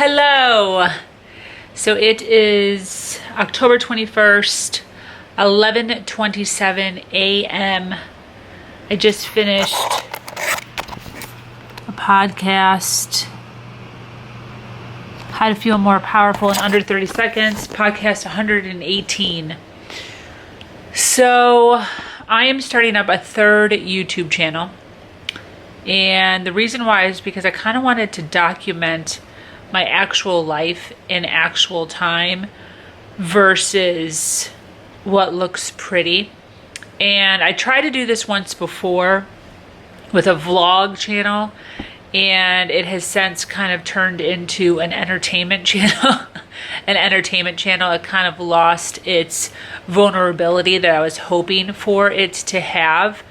Hello. So it is October 21st, 11:27 a.m. I just finished a podcast, How to Feel More Powerful in Under 30 Seconds, podcast 118. So I am starting up a third YouTube channel. And the reason why is because I kind of wanted to document my actual life in actual time versus what looks pretty. And I tried to do this once before with a vlog channel, and it has since kind of turned into an entertainment channel. It kind of lost its vulnerability that I was hoping for it to have.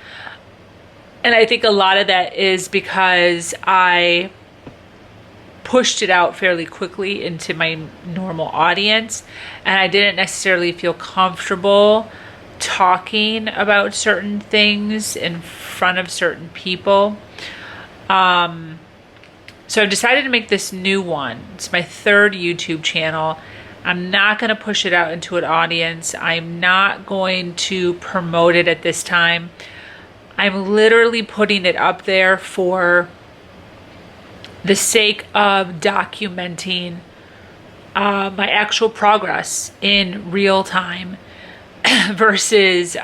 And I think a lot of that is because I pushed it out fairly quickly into my normal audience, and I didn't necessarily feel comfortable talking about certain things in front of certain people. So I've decided to make this new one. It's my third YouTube channel. I'm not going to push it out into an audience. I'm not going to promote it at this time. I'm literally putting it up there for the sake of documenting my actual progress in real time versus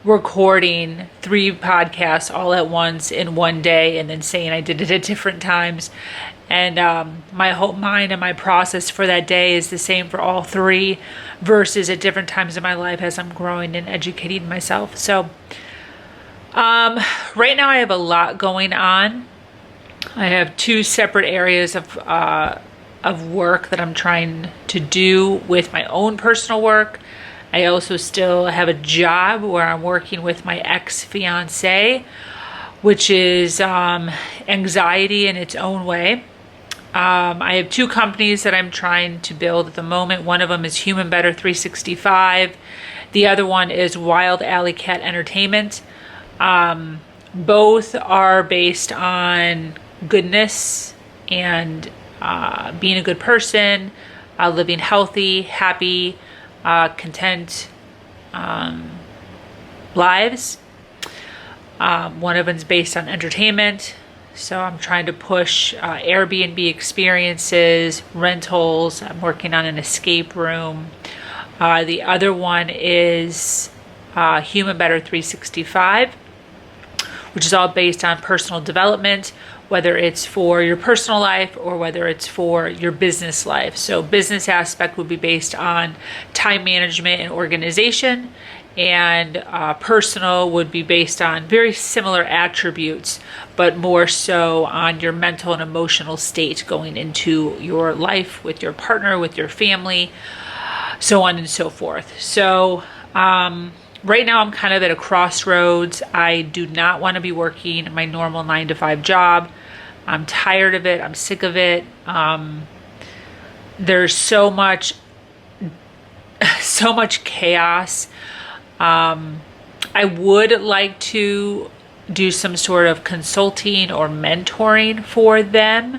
recording 3 podcasts all at once in one day and then saying I did it at different times. And my whole mind and my process for that day is the same for all 3 versus at different times in my life as I'm growing and educating myself. So right now I have a lot going on. I have 2 separate areas of work that I'm trying to do with my own personal work. I also still have a job where I'm working with my ex-fiance, which is anxiety in its own way. I have 2 companies that I'm trying to build at the moment. One of them is Human Better 365. The other one is Wild Alley Cat Entertainment. Both are based on goodness and being a good person, living healthy, happy, content lives. One of them's based on entertainment, so I'm trying to push Airbnb experiences, rentals. I'm working on an escape room. The other one is Human Better 365, which is all based on personal development, whether it's for your personal life or whether it's for your business life. So business aspect would be based on time management and organization, and personal would be based on very similar attributes, but more so on your mental and emotional state going into your life with your partner, with your family, so on and so forth. So right now I'm kind of at a crossroads. I do not want to be working my normal 9-to-5 job. I'm tired of it. I'm sick of it. There's so much chaos. I would like to do some sort of consulting or mentoring for them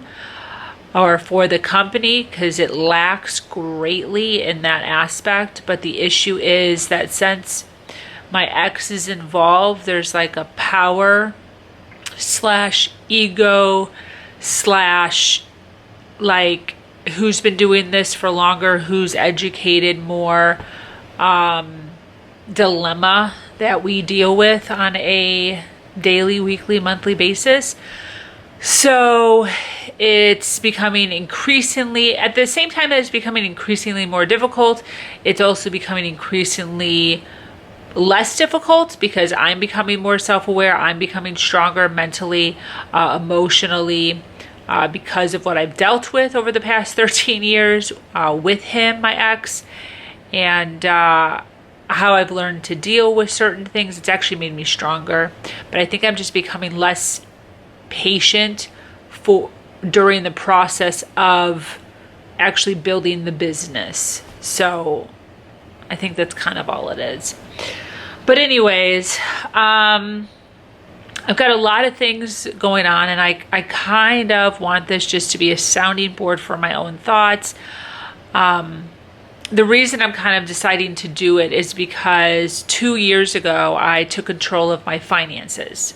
or for the company, because it lacks greatly in that aspect. But the issue is that since my ex is involved, there's like a power / ego / like who's been doing this for longer, who's educated more, dilemma that we deal with on a daily, weekly, monthly basis. So it's becoming increasingly, at the same time that it's becoming increasingly more difficult, it's also becoming increasingly less difficult because I'm becoming more self-aware. I'm becoming stronger mentally, emotionally, because of what I've dealt with over the past 13 years with him, my ex, and how I've learned to deal with certain things. It's actually made me stronger, but I think I'm just becoming less patient during the process of actually building the business. So I think that's kind of all it is. But anyways, I've got a lot of things going on, and I kind of want this just to be a sounding board for my own thoughts. The reason I'm kind of deciding to do it is because 2 years ago, I took control of my finances.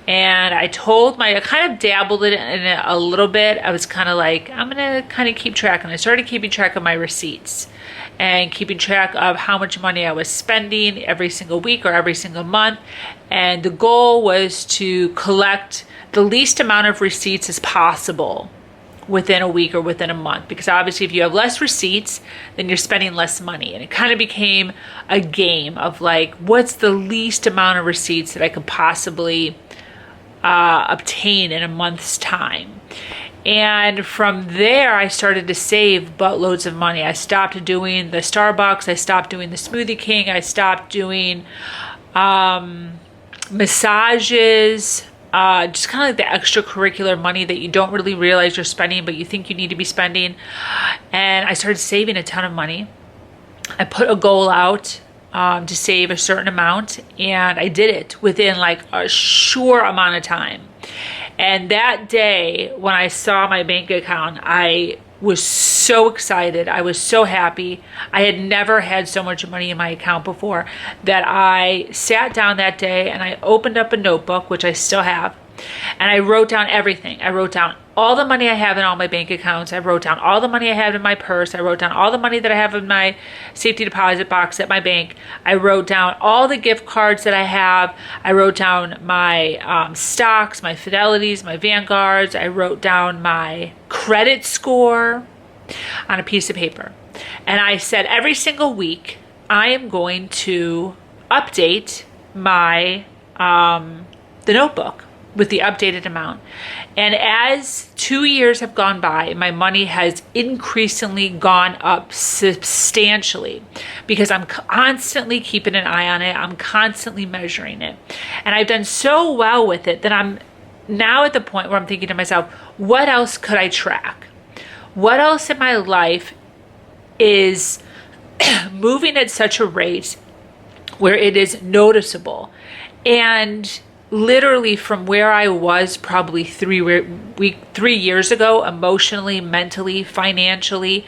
And I kind of dabbled in it a little bit. I was kind of like, I'm going to kind of keep track. And I started keeping track of my receipts and keeping track of how much money I was spending every single week or every single month. And the goal was to collect the least amount of receipts as possible within a week or within a month. Because obviously if you have less receipts, then you're spending less money. And it kind of became a game of like, what's the least amount of receipts that I could possibly obtain in a month's time. And from there, I started to save buttloads of money. I stopped doing the Starbucks. I stopped doing the Smoothie King. I stopped doing massages, just kind of like the extracurricular money that you don't really realize you're spending, but you think you need to be spending. And I started saving a ton of money. I put a goal out to save a certain amount, and I did it within like a short amount of time. And that day when I saw my bank account, I was so excited. I was so happy. I had never had so much money in my account before, that I sat down that day and I opened up a notebook, which I still have, and I wrote down everything. I wrote down all the money I have in all my bank accounts. I wrote down all the money I have in my purse. I wrote down all the money that I have in my safety deposit box at my bank. I wrote down all the gift cards that I have. I wrote down my stocks, my Fidelities, my Vanguards. I wrote down my credit score on a piece of paper. And I said every single week, I am going to update my the notebook with the updated amount. And as 2 years have gone by, my money has increasingly gone up substantially because I'm constantly keeping an eye on it. I'm constantly measuring it. And I've done so well with it that I'm now at the point where I'm thinking to myself, what else could I track? What else in my life is moving at such a rate where it is noticeable? And literally from where I was probably 3 years ago, emotionally, mentally, financially,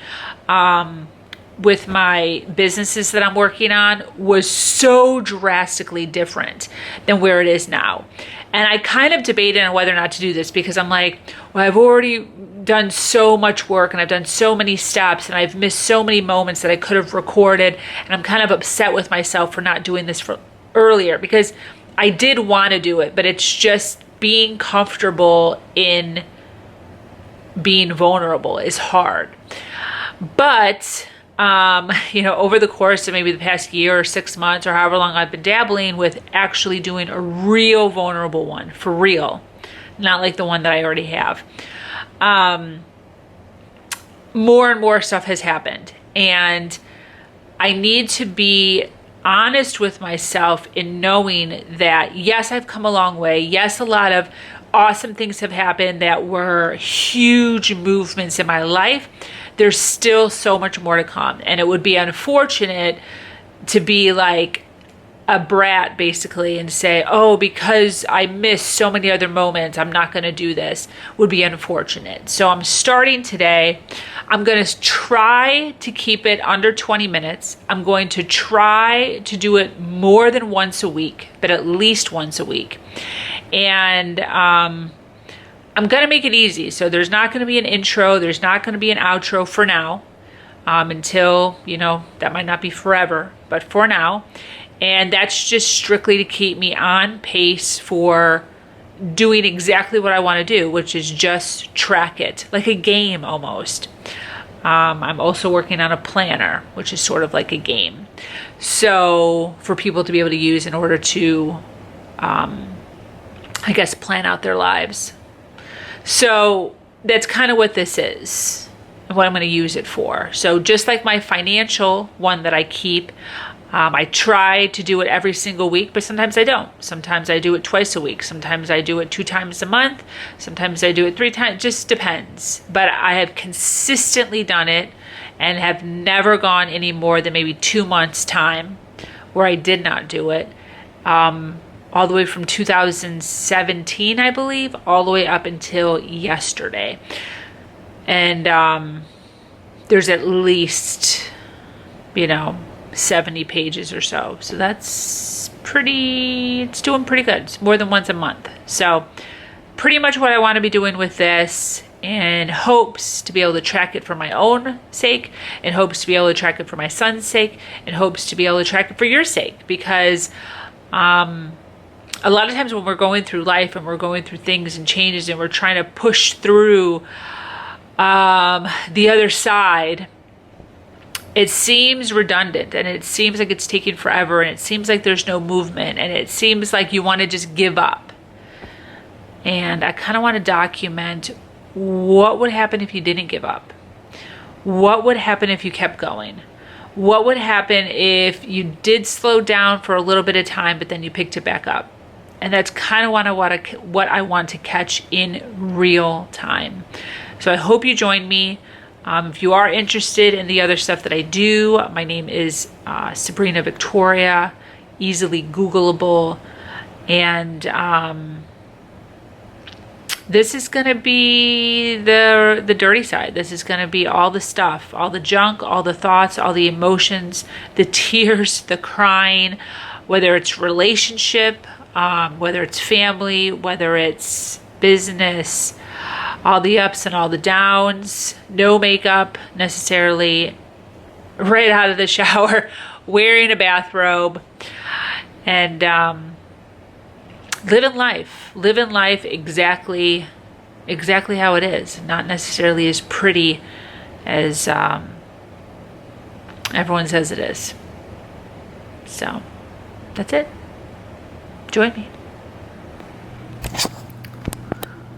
with my businesses that I'm working on, was so drastically different than where it is now. And I kind of debated on whether or not to do this because I'm like, well, I've already done so much work and I've done so many steps and I've missed so many moments that I could have recorded. And I'm kind of upset with myself for not doing this earlier, because I did want to do it, but it's just being comfortable in being vulnerable is hard. But, over the course of maybe the past year or 6 months or however long I've been dabbling with actually doing a real vulnerable one, for real, not like the one that I already have, more and more stuff has happened. And I need to be honest with myself in knowing that, yes, I've come a long way. Yes, a lot of awesome things have happened that were huge movements in my life. There's still so much more to come. And it would be unfortunate to be like a brat basically and say, oh, because I missed so many other moments, I'm not going to do this, would be unfortunate. So I'm starting today. I'm going to try to keep it under 20 minutes. I'm going to try to do it more than once a week, but at least once a week. And I'm going to make it easy. So there's not going to be an intro. There's not going to be an outro for now, until, that might not be forever, but for now. And that's just strictly to keep me on pace for doing exactly what I want to do, which is just track it, like a game almost. I'm also working on a planner, which is sort of like a game. So for people to be able to use in order to, plan out their lives. So that's kind of what this is and what I'm going to use it for. So just like my financial one that I keep, I try to do it every single week, but sometimes I don't. Sometimes I do it twice a week. Sometimes I do it 2 times a month. Sometimes I do it 3 times. It just depends. But I have consistently done it and have never gone any more than maybe 2 months time where I did not do it. all the way from 2017, I believe, all the way up until yesterday. And there's at least, 70 pages or so. So it's doing pretty good. It's more than once a month. So pretty much what I want to be doing with this, in hopes to be able to track it for my own sake, in hopes to be able to track it for my son's sake, in hopes to be able to track it for your sake. Because a lot of times when we're going through life and we're going through things and changes and we're trying to push through the other side, it seems redundant, and it seems like it's taking forever, and it seems like there's no movement, and it seems like you want to just give up. And I kind of want to document what would happen if you didn't give up. What would happen if you kept going? What would happen if you did slow down for a little bit of time, but then you picked it back up? And that's kind of what I want to catch in real time. So I hope you join me. If you are interested in the other stuff that I do, my name is Sabrina Victoria, easily Googleable. And this is going to be the dirty side. This is going to be all the stuff, all the junk, all the thoughts, all the emotions, the tears, the crying, whether it's relationship, whether it's family, whether it's business, all the ups and all the downs, no makeup necessarily, right out of the shower, wearing a bathrobe, and living life exactly how it is, not necessarily as pretty as everyone says it is. So that's it. Join me.